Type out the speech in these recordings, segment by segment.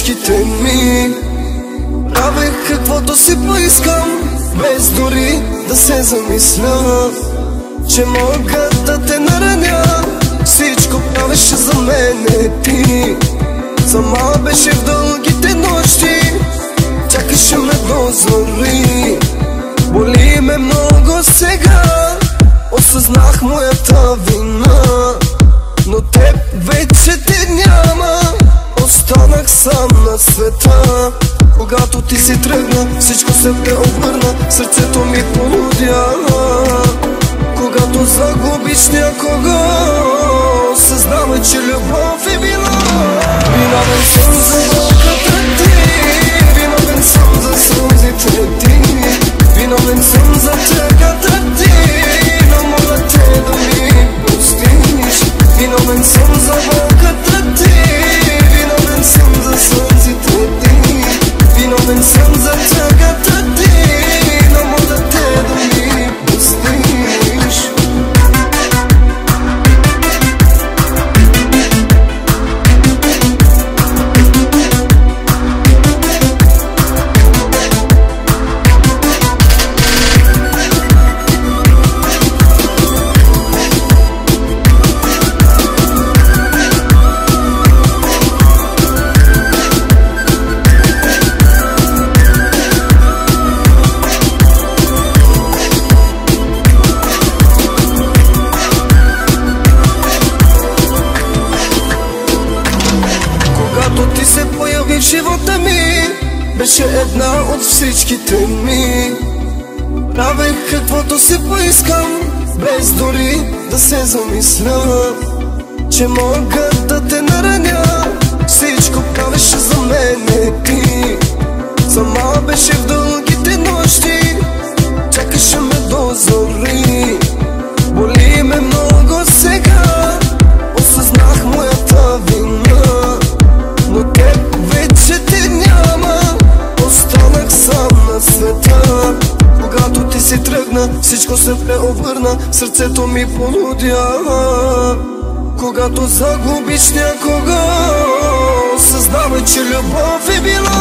всичките ми. Правех каквото си поискам, без дори да се замисля, че мога да те нараня. Всичко правеше за мене ти. Сама беше в дългите нощи, чакаше ме до зори. Боли ме много сега, осъзнах моята вина, но теб вече те няма. Останах сам на света. Когато ти си тръгна, всичко се преобърна, сърцето ми полудя. Когато загубиш някого, съзнавай, че любов е била. Виновен съм за болката ти, виновен съм за сълзите ти, виновен съм за тъгата ти, но моля те да ми простиш. Виновен съм за болката ти, виновен съм за сълзите ти, виновен съм за тъгата ти, но моля те да ми простиш. Ти се появи в живота ми, беше една от всичките ми. Правех каквото си поискам, без дори да се замисля, че мога да те нараня. Всичко правеше за мене ти. Сама беше в дългите нощи, чакаше ме до зори. Боли ме много сега, осъзнах моята вина, но теб вече те няма. Останах сам на света. Когато ти си тръгна, всичко се преобърна, сърцето ми полудя. Когато загубиш някого, съзнавай, че любов е била.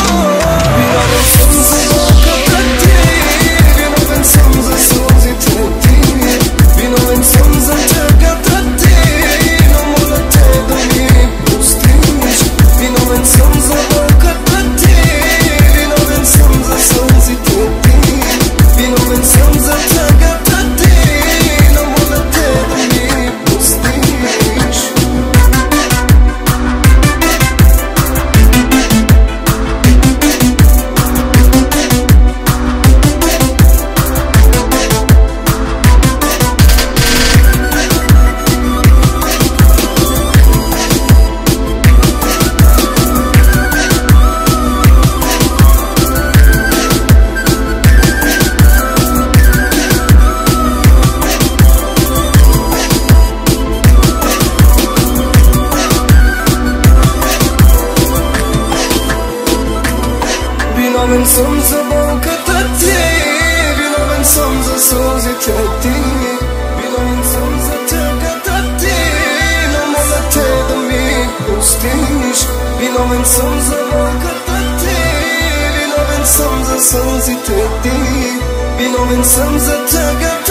Виновен съм за болката ти, виновен съм за сълзите ти, виновен съм за тъгата ти, но моля те да ми простиш. Виновен съм за болката ти, виновен съм за сълзите ти, виновен съм за тъгата ти, но моля те да ми простиш. Виновен съм за болката ти, виновен съм за сълзите ти, виновен съм за тъгата ти, но моля те да ми простиш. Виновен съм за болката ти, виновен съм за сълзите ти, виновен съм за тъгата